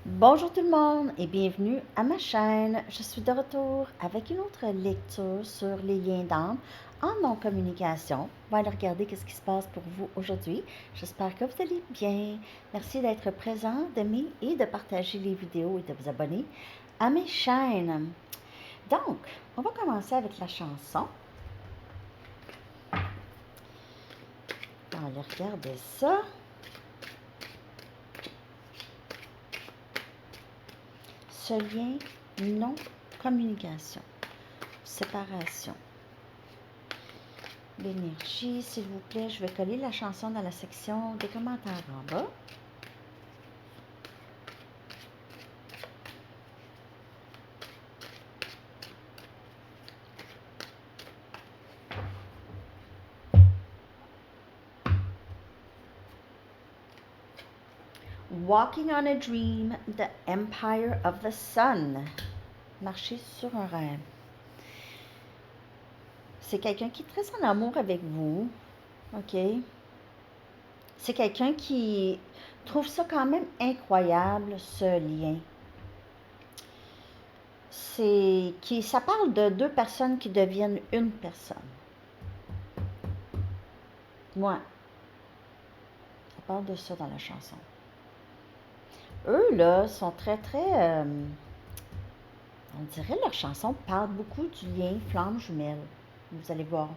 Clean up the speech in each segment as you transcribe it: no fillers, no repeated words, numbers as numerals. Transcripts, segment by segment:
Bonjour tout le monde et bienvenue à ma chaîne. Je suis de retour avec une autre lecture sur les liens d'âme en non-communication. On va aller regarder qu'est-ce qui se passe pour vous aujourd'hui. J'espère que vous allez bien. Merci d'être présent, d'aimer et de partager les vidéos et de vous abonner à mes chaînes. Donc, on va commencer avec la chanson. On va aller regarder ça. Ce lien non-communication, séparation. L'énergie, s'il vous plaît, je vais coller la chanson dans la section des commentaires en bas. Walking on a Dream, The Empire of the Sun. Marcher sur un rêve. C'est quelqu'un qui est très en amour avec vous, ok? C'est quelqu'un qui trouve ça quand même incroyable, ce lien. Ça parle de deux personnes qui deviennent une personne. Moi, ça parle de ça dans la chanson. Eux, là, sont très, on dirait leur chanson parle beaucoup du lien flamme jumelle. Vous allez voir.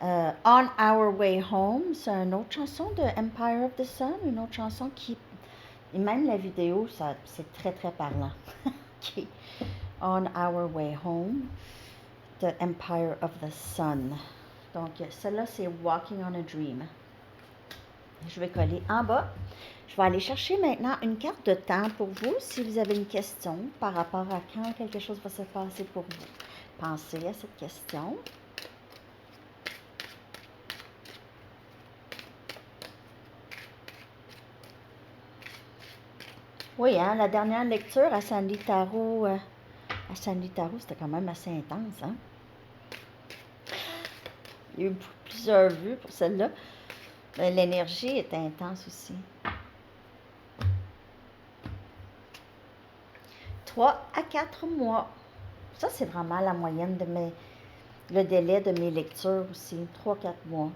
On Our Way Home, c'est une autre chanson de Empire of the Sun, une autre chanson qui... Et même la vidéo, c'est très, très parlant. Okay. On Our Way Home, The Empire of the Sun. Donc, celle-là, c'est Walking on a Dream. Je vais coller en bas. Je vais aller chercher maintenant une carte de temps pour vous si vous avez une question par rapport à quand quelque chose va se passer pour vous. Pensez à cette question. Oui, hein, la dernière lecture à Sandy Tarot, c'était quand même assez intense, hein? Il y a eu plusieurs vues pour celle-là. Mais l'énergie est intense aussi. 3 à 4 mois. Ça, c'est vraiment la moyenne de le délai de mes lectures aussi. 3-4 mois.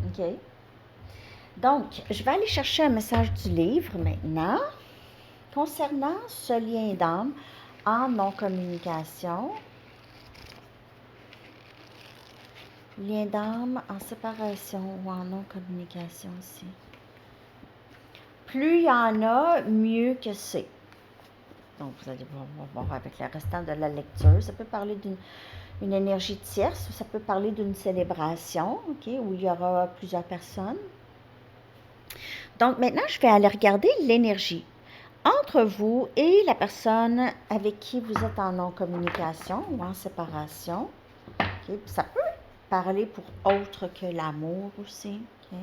OK? Donc, je vais aller chercher un message du livre maintenant. Concernant ce lien d'âme en non-communication, lien d'âme en séparation ou en non-communication aussi. Plus il y en a, mieux que c'est. Donc, vous allez voir avec le restant de la lecture. Ça peut parler d'une énergie tierce ou ça peut parler d'une célébration, OK, où il y aura plusieurs personnes. Donc, maintenant, je vais aller regarder l'énergie entre vous et la personne avec qui vous êtes en non-communication ou en séparation. Okay. Ça peut parler pour autre que l'amour aussi. Okay.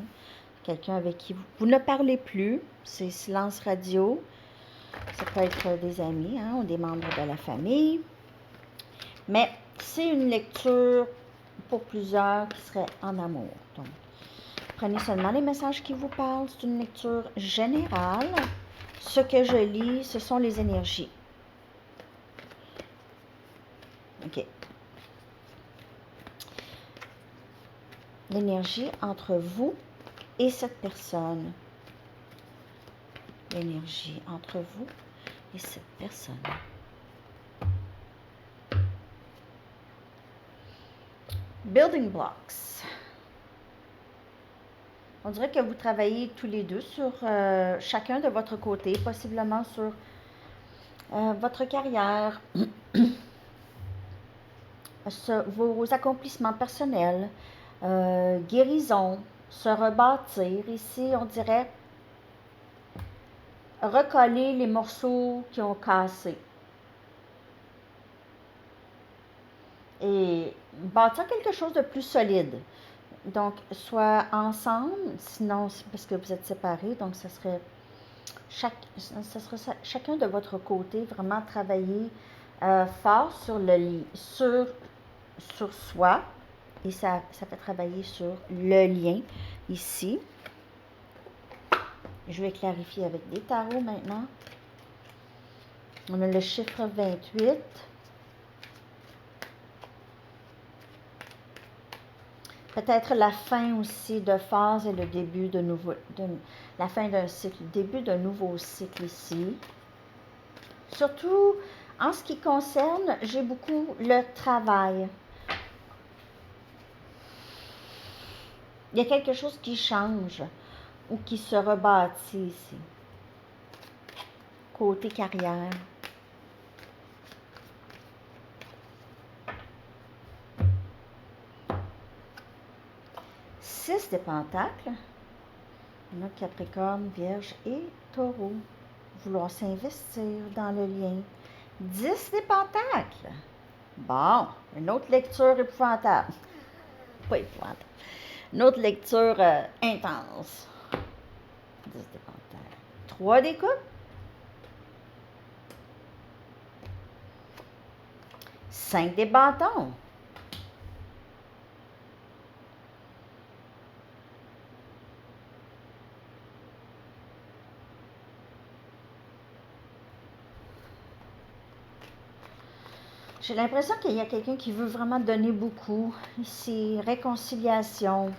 Quelqu'un avec qui vous ne parlez plus, c'est silence radio. Ça peut être des amis, hein, ou des membres de la famille. Mais c'est une lecture pour plusieurs qui seraient en amour. Donc, prenez seulement les messages qui vous parlent. C'est une lecture générale. Ce que je lis, ce sont les énergies. OK. L'énergie entre vous et cette personne. L'énergie entre vous et cette personne. Building blocks. On dirait que vous travaillez tous les deux sur chacun de votre côté, possiblement sur votre carrière, vos accomplissements personnels, guérison, se rebâtir. Ici, on dirait recoller les morceaux qui ont cassé. Et bâtir quelque chose de plus solide. Donc, soit ensemble, sinon, parce que vous êtes séparés, donc ça serait chacun de votre côté, vraiment travailler fort sur soi, et ça fait travailler sur le lien ici. Je vais clarifier avec des tarots maintenant. On a le chiffre 28. Peut-être la fin aussi de phase et le début de la fin d'un cycle, le début d'un nouveau cycle ici. Surtout en ce qui concerne, j'ai beaucoup le travail. Il y a quelque chose qui change ou qui se rebâtit ici. Côté carrière. 6 de Pentacles. On a Capricorne, Vierge et Taureau. Vouloir s'investir dans le lien. 10 de Pentacles. Bon, une autre lecture épouvantable. Pas épouvantable. Une autre lecture intense. 10 de Pentacles. 3 des coupes. 5 des bâtons. J'ai l'impression qu'il y a quelqu'un qui veut vraiment donner beaucoup. Ici, réconciliation.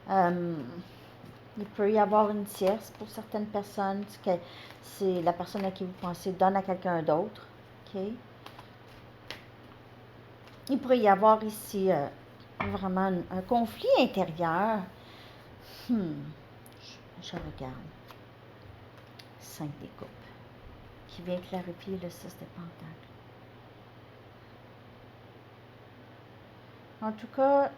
Il peut y avoir une tierce pour certaines personnes. C'est la personne à qui vous pensez donne à quelqu'un d'autre. Okay? Il pourrait y avoir ici vraiment un conflit intérieur. Je regarde. 5 des coupes. Qui vient clarifier le 6 de Pentacles. En tout cas,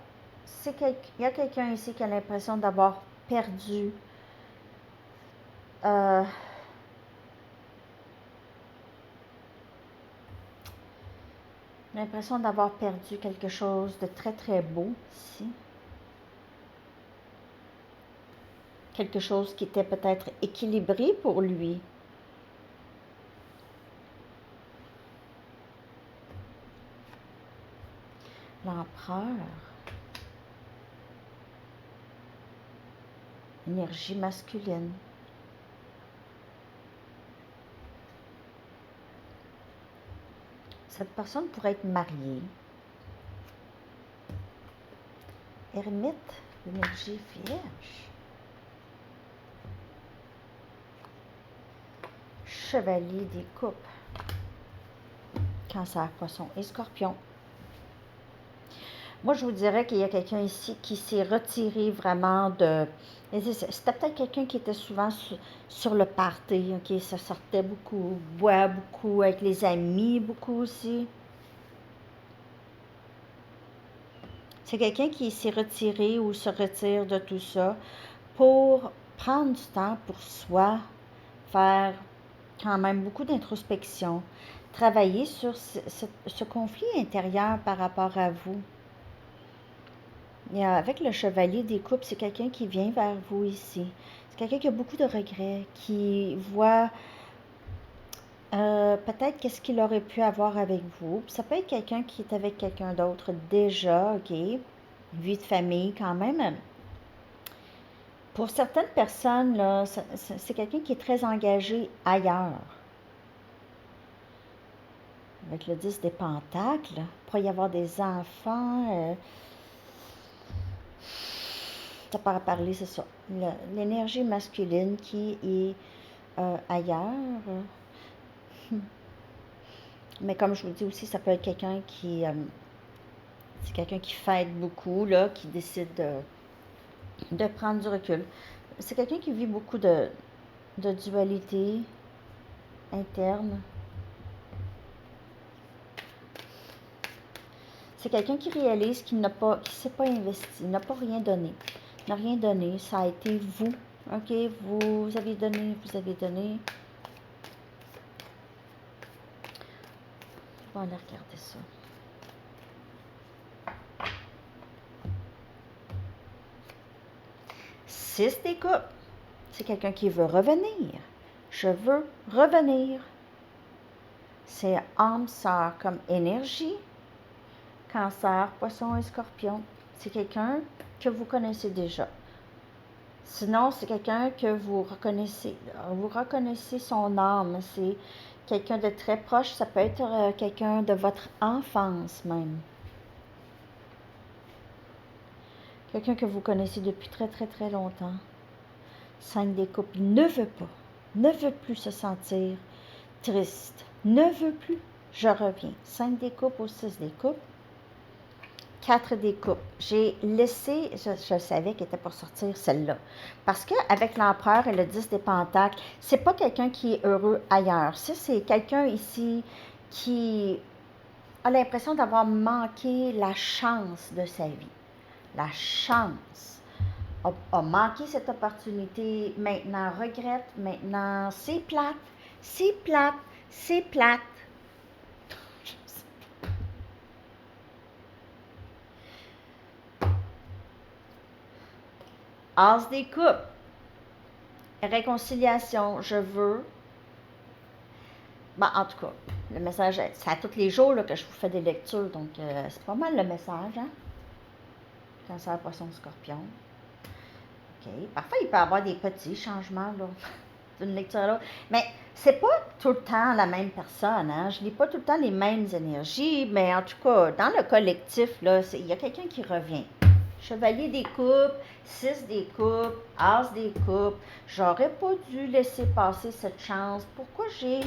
il y a quelqu'un ici qui a l'impression d'avoir perdu l'impression d'avoir perdu quelque chose de très très beau ici. Quelque chose qui était peut-être équilibré pour lui. L'empereur. Énergie masculine. Cette personne pourrait être mariée. Ermite, énergie vierge. Chevalier des coupes. Cancer, poisson et scorpion. Moi, je vous dirais qu'il y a quelqu'un ici qui s'est retiré vraiment de... C'était peut-être quelqu'un qui était souvent sur le party, ok? Ça sortait beaucoup, boit beaucoup avec les amis, beaucoup aussi. C'est quelqu'un qui s'est retiré ou se retire de tout ça pour prendre du temps pour soi, faire quand même beaucoup d'introspection, travailler sur ce conflit intérieur par rapport à vous. Et avec le chevalier des coupes, c'est quelqu'un qui vient vers vous ici. C'est quelqu'un qui a beaucoup de regrets, qui voit peut-être qu'est-ce qu'il aurait pu avoir avec vous. Ça peut être quelqu'un qui est avec quelqu'un d'autre déjà, ok? Vie de famille quand même. Pour certaines personnes, là, c'est quelqu'un qui est très engagé ailleurs. Avec le 10 des Pentacles, il pourrait y avoir des enfants... ça pourrait parler, c'est ça. L'énergie masculine qui est ailleurs. Mais comme je vous dis aussi, ça peut être quelqu'un qui... c'est quelqu'un qui fête beaucoup, là, qui décide de prendre du recul. C'est quelqu'un qui vit beaucoup de dualité interne. C'est quelqu'un qui réalise qu'il n'a pas, qui s'est pas investi, n'a pas rien donné. N'a rien donné, ça a été vous. Ok, vous avez donné, vous avez donné. On va aller regarder ça. Six des coupes. C'est quelqu'un qui veut revenir. Je veux revenir. C'est âme sœur comme énergie. Cancer, poisson et scorpion. C'est quelqu'un que vous connaissez déjà. Sinon, c'est quelqu'un que vous reconnaissez. Vous reconnaissez son âme. C'est quelqu'un de très proche. Ça peut être quelqu'un de votre enfance même. Quelqu'un que vous connaissez depuis très, très, très longtemps. 5 des coupes. Il ne veut plus se sentir triste. Ne veut plus. Je reviens. 5 des coupes ou 6 des coupes. 4 des coupes. J'ai laissé, je savais qu'elle était pour sortir celle-là. Parce qu'avec l'empereur et le 10 des pentacles, c'est pas quelqu'un qui est heureux ailleurs. Ça, c'est quelqu'un ici qui a l'impression d'avoir manqué la chance de sa vie. La chance. A manqué cette opportunité, maintenant regrette, maintenant c'est plate, c'est plate, c'est plate. As des coupes. Réconciliation, je veux. En tout cas, le message, c'est à tous les jours là, que je vous fais des lectures, donc c'est pas mal le message, hein? Cancer, poisson, scorpion. OK. Parfois, il peut y avoir des petits changements là, d'une lecture à l'autre. Mais c'est pas tout le temps la même personne, hein? Je lis pas tout le temps les mêmes énergies, mais en tout cas, dans le collectif, là, il y a quelqu'un qui revient. Chevalier des coupes, 6 des coupes, As des coupes. J'aurais pas dû laisser passer cette chance. Pourquoi j'ai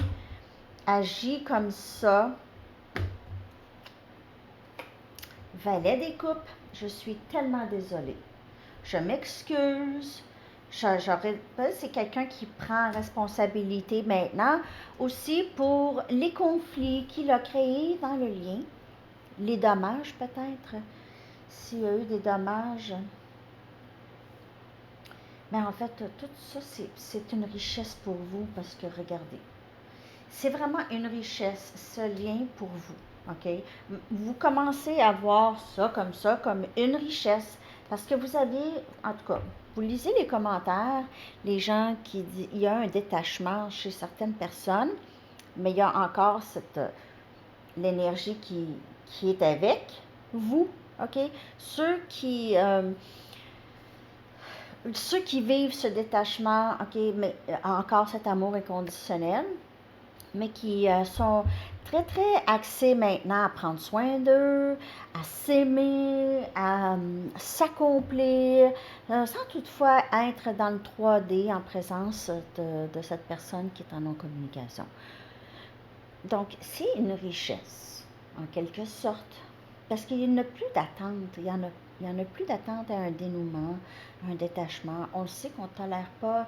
agi comme ça? Valet des coupes, je suis tellement désolée. Je m'excuse. C'est quelqu'un qui prend responsabilité maintenant aussi pour les conflits qu'il a créés dans le lien, les dommages peut-être, s'il y a eu des dommages. Mais en fait, tout ça, c'est une richesse pour vous parce que regardez, c'est vraiment une richesse, ce lien pour vous, OK? Vous commencez à voir ça, comme une richesse parce que vous avez, en tout cas, vous lisez les commentaires, les gens qui disent, il y a un détachement chez certaines personnes, mais il y a encore l'énergie qui est avec vous, OK? Ceux qui vivent ce détachement, OK, mais encore cet amour inconditionnel, mais qui sont très, très axés maintenant à prendre soin d'eux, à s'aimer, à s'accomplir, sans toutefois être dans le 3D en présence de cette personne qui est en non-communication. Donc, c'est une richesse, en quelque sorte, parce qu'il n'y a plus d'attente, il y en a plus d'attente à un dénouement, un détachement. On le sait qu'on ne tolère pas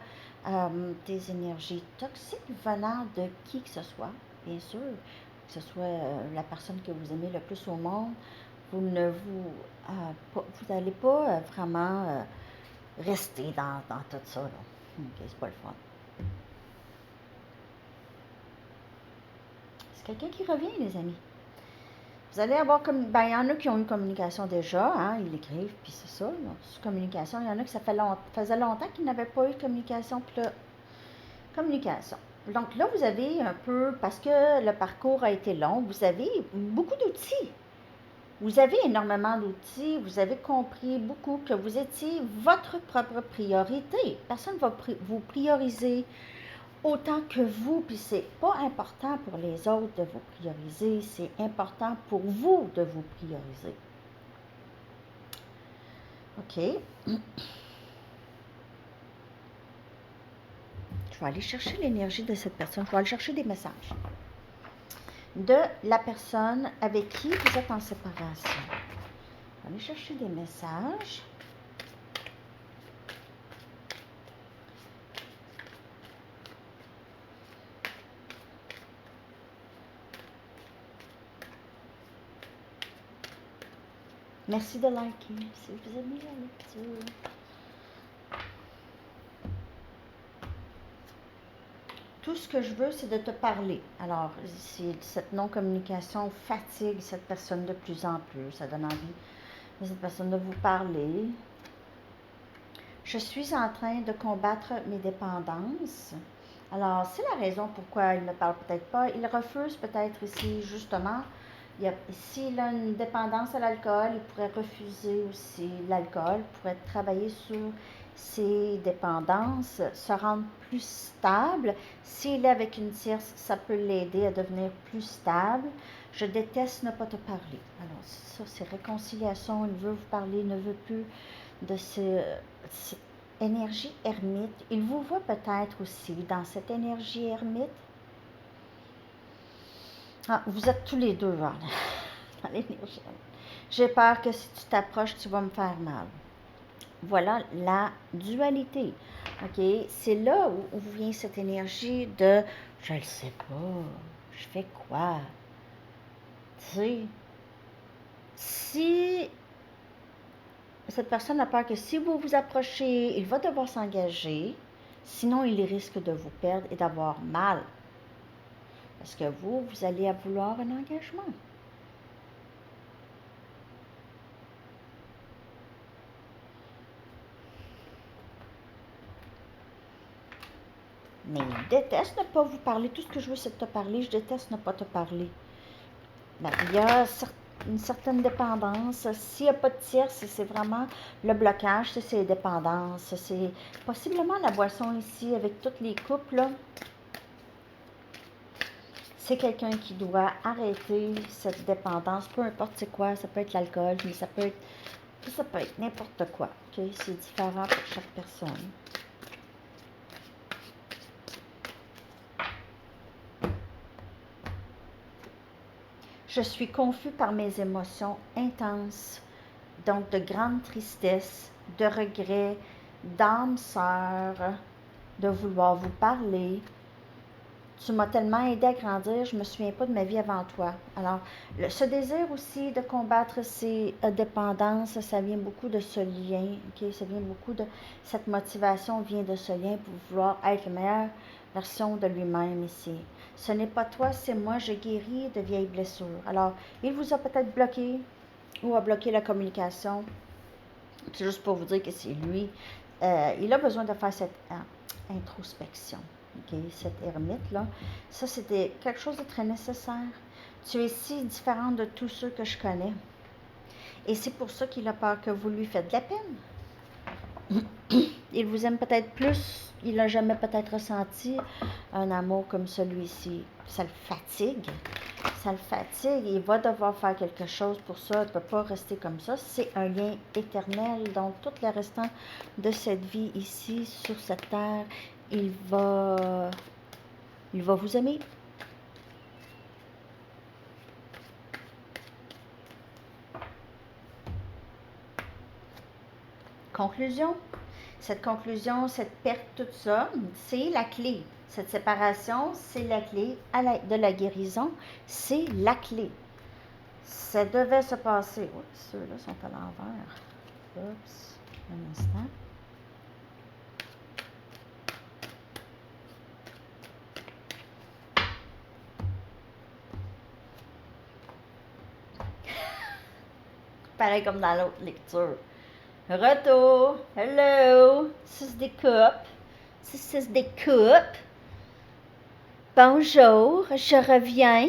des énergies toxiques venant de qui que ce soit, bien sûr, que ce soit la personne que vous aimez le plus au monde, vous n'allez pas vraiment rester dans tout ça. Là. OK, c'est pas le fun. C'est quelqu'un qui revient, les amis. Vous allez avoir comme. Ben, il y en a qui ont eu communication déjà, hein, ils l'écrivent, puis c'est ça, là, communication. Il y en a qui ça faisait longtemps qu'ils n'avaient pas eu de communication, puis là, communication. Donc là, vous avez un peu, parce que le parcours a été long, vous avez beaucoup d'outils. Vous avez énormément d'outils, vous avez compris beaucoup que vous étiez votre propre priorité. Personne ne va vous prioriser autant que vous, puis c'est pas important pour les autres de vous prioriser, c'est important pour vous de vous prioriser. OK. Je vais aller chercher l'énergie de cette personne, je vais aller chercher des messages de la personne avec qui vous êtes en séparation. Je vais aller chercher des messages. Merci de liker si vous aimez la lecture. Tout ce que je veux, c'est de te parler. Alors, si cette non-communication fatigue cette personne de plus en plus, ça donne envie de cette personne de vous parler. Je suis en train de combattre mes dépendances. Alors, c'est la raison pourquoi il ne parle peut-être pas. Il refuse peut-être ici, justement. S'il a une dépendance à l'alcool, il pourrait refuser aussi l'alcool, il pourrait travailler sur ses dépendances se rendent plus stables. S'il est avec une tierce, ça peut l'aider à devenir plus stable. Je déteste ne pas te parler. Alors, ça, c'est réconciliation. Il veut vous parler, il ne veut plus de cette énergie ermite. Il vous voit peut-être aussi dans cette énergie ermite. Ah, vous êtes tous les deux là, dans l'énergie. J'ai peur que si tu t'approches, tu vas me faire mal. Voilà la dualité. OK? C'est là où vient cette énergie de je ne sais pas, je fais quoi? Tu sais, si cette personne a peur que si vous vous approchez, il va devoir s'engager, sinon il risque de vous perdre et d'avoir mal. Parce que vous allez vouloir un engagement. Mais il déteste ne pas vous parler. Tout ce que je veux, c'est de te parler. Je déteste ne pas te parler. Ben, il y a une certaine dépendance. S'il n'y a pas de tierce, c'est vraiment le blocage, c'est les dépendances. C'est possiblement la boisson ici, avec toutes les couples, là. C'est quelqu'un qui doit arrêter cette dépendance, peu importe c'est quoi. Ça peut être l'alcool, mais ça peut être n'importe quoi. Okay? C'est différent pour chaque personne. Je suis confus par mes émotions intenses, donc de grande tristesse, de regret, d'âme sœur, de vouloir vous parler. Tu m'as tellement aidé à grandir, je ne me souviens pas de ma vie avant toi. Alors, ce désir aussi de combattre ces dépendances, ça vient beaucoup de ce lien, ok? Ça vient beaucoup de cette motivation vient de ce lien pour vouloir être la meilleure version de lui-même ici. Ce n'est pas toi, c'est moi, je guéris de vieilles blessures. Alors, il vous a peut-être bloqué ou a bloqué la communication. C'est juste pour vous dire que c'est lui. Il a besoin de faire cette introspection. Okay? Cette ermite-là. Ça, c'était quelque chose de très nécessaire. Tu es si différente de tous ceux que je connais. Et c'est pour ça qu'il a peur que vous lui faites de la peine. Il vous aime peut-être plus. Il n'a jamais peut-être ressenti un amour comme celui-ci. Ça le fatigue. Ça le fatigue. Il va devoir faire quelque chose pour ça. Il ne peut pas rester comme ça. C'est un lien éternel. Donc, tout le restant de cette vie ici, sur cette terre, il va vous aimer. Conclusion. Cette conclusion, cette perte, tout ça, c'est la clé. Cette séparation, c'est la clé de la guérison. C'est la clé. Ça devait se passer. Oups, ceux-là sont à l'envers. Oups, un instant. Pareil comme dans l'autre lecture. Retour. Hello. 6 des coupes. 6 des coupes. Bonjour, je reviens.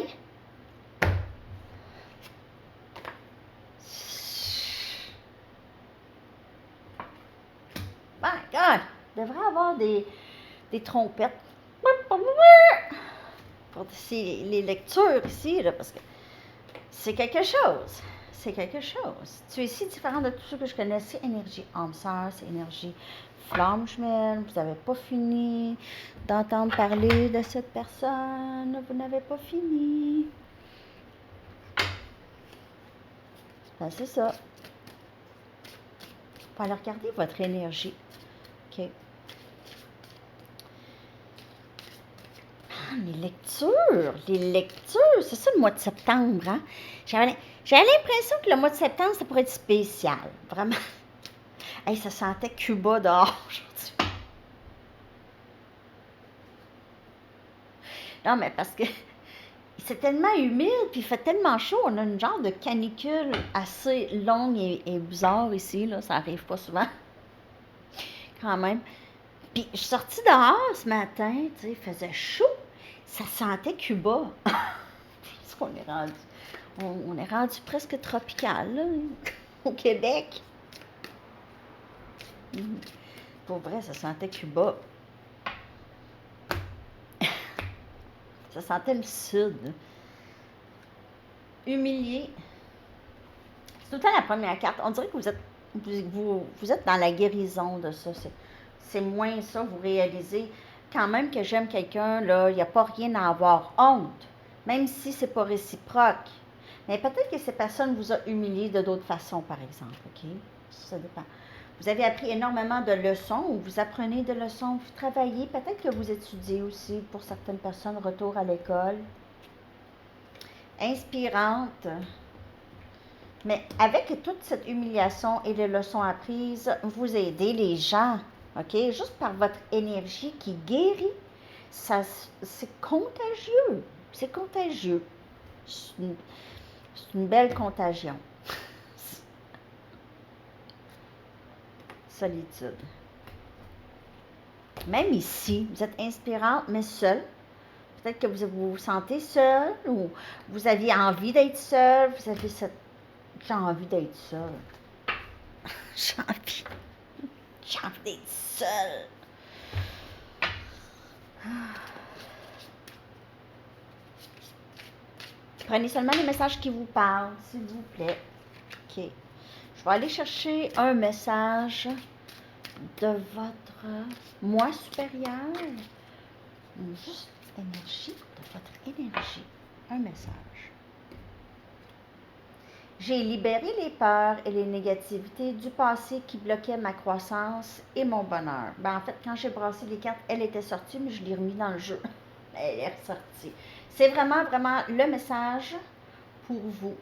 My God, il devrait avoir des trompettes. Pour les lectures ici, là, parce que c'est quelque chose. C'est quelque chose. Tu es si différent de tout ce que je connais. C'est énergie âme sœur, c'est énergie flamme jumelle. Vous n'avez pas fini d'entendre parler de cette personne. Vous n'avez pas fini. Ben, c'est ça. Faut aller regarder votre énergie. OK. Les lectures, c'est ça le mois de septembre, hein? J'avais l'impression que le mois de septembre, ça pourrait être spécial, vraiment. Hey, ça sentait Cuba dehors aujourd'hui. Non, mais parce que c'est tellement humide, puis il fait tellement chaud, on a une genre de canicule assez longue et bizarre ici, là, ça arrive pas souvent, quand même. Puis je suis sortie dehors ce matin, tu sais, il faisait chaud, ça sentait Cuba. Parce qu'on est rendu, on est rendu presque tropical, là, au Québec. Pour vrai, ça sentait Cuba. Ça sentait le sud. Humilié. C'est tout le temps la première carte. On dirait que vous êtes dans la guérison de ça. C'est moins ça, vous réalisez. Quand même que j'aime quelqu'un, là, il n'y a pas rien à avoir honte. Même si c'est pas réciproque. Mais peut-être que cette personne vous a humilié de d'autres façons, par exemple. OK? Ça dépend. Vous avez appris énormément de leçons ou vous apprenez des leçons, vous travaillez. Peut-être que vous étudiez aussi pour certaines personnes, retour à l'école. Inspirante. Mais avec toute cette humiliation et les leçons apprises, vous aidez les gens, OK? Juste par votre énergie qui guérit, ça, c'est contagieux. C'est contagieux. C'est une belle contagion. Solitude. Même ici, vous êtes inspirante, mais seule. Peut-être que vous vous sentez seule ou vous aviez envie d'être seule. Vous avez cette... J'ai envie d'être seule. J'ai envie d'être seule. Prenez seulement les messages qui vous parlent, s'il vous plaît. OK. Je vais aller chercher un message de votre moi supérieur. Juste énergie, de votre énergie. Un message. J'ai libéré les peurs et les négativités du passé qui bloquaient ma croissance et mon bonheur. En fait, quand j'ai brassé les cartes, elle était sortie, mais je l'ai remis dans le jeu. Elle est ressortie. C'est vraiment, vraiment le message pour vous.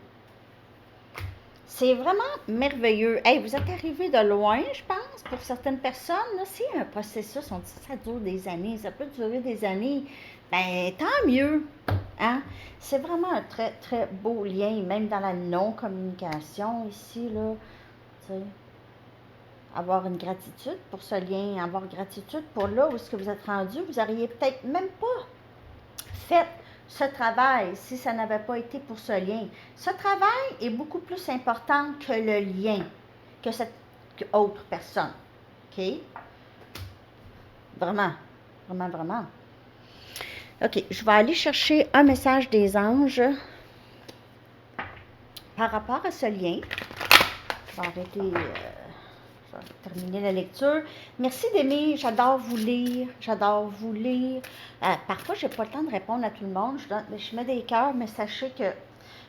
C'est vraiment merveilleux. Hey, vous êtes arrivé de loin, je pense, pour certaines personnes. C'est un processus, on dit ça dure des années, ça peut durer des années. Tant mieux. Hein? C'est vraiment un très, très beau lien, même dans la non-communication ici, là. Tu sais, avoir une gratitude pour ce lien, avoir gratitude pour là où est-ce que vous êtes rendu. Vous n'auriez peut-être même pas fait ce travail si ça n'avait pas été pour ce lien. Ce travail est beaucoup plus important que le lien, que cette autre personne. OK? Vraiment, vraiment, vraiment. OK, je vais aller chercher un message des anges par rapport à ce lien. Je vais arrêter, je vais terminer la lecture. Merci d'aimer, j'adore vous lire, j'adore vous lire. Parfois, je n'ai pas le temps de répondre à tout le monde. Je mets des cœurs, mais sachez que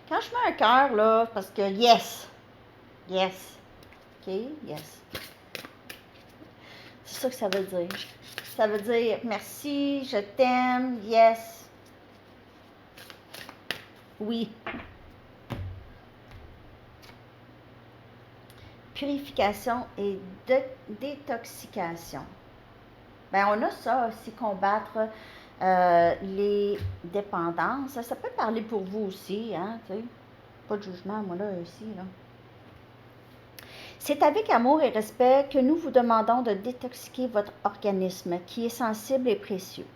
quand je mets un cœur, là, parce que yes, OK, yes. C'est ça que ça veut dire. Ça veut dire merci, je t'aime, yes. Oui. Purification et détoxication. On a ça aussi, combattre les dépendances. Ça peut parler pour vous aussi, hein, tu sais. Pas de jugement, moi là, aussi, là. C'est avec amour et respect que nous vous demandons de détoxiquer votre organisme qui est sensible et précieux.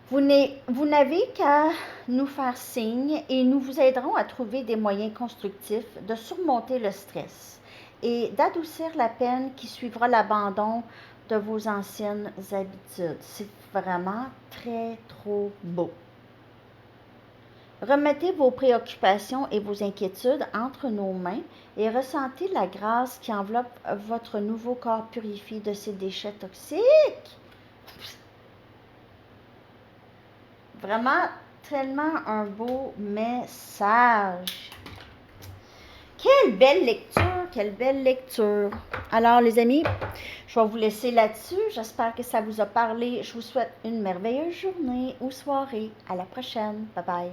Vous n'avez qu'à nous faire signe et nous vous aiderons à trouver des moyens constructifs de surmonter le stress et d'adoucir la peine qui suivra l'abandon de vos anciennes habitudes. C'est vraiment très trop beau. Remettez vos préoccupations et vos inquiétudes entre nos mains et ressentez la grâce qui enveloppe votre nouveau corps purifié de ces déchets toxiques. Vraiment, tellement un beau message. Quelle belle lecture, quelle belle lecture. Alors, les amis, je vais vous laisser là-dessus. J'espère que ça vous a parlé. Je vous souhaite une merveilleuse journée ou soirée. À la prochaine. Bye bye.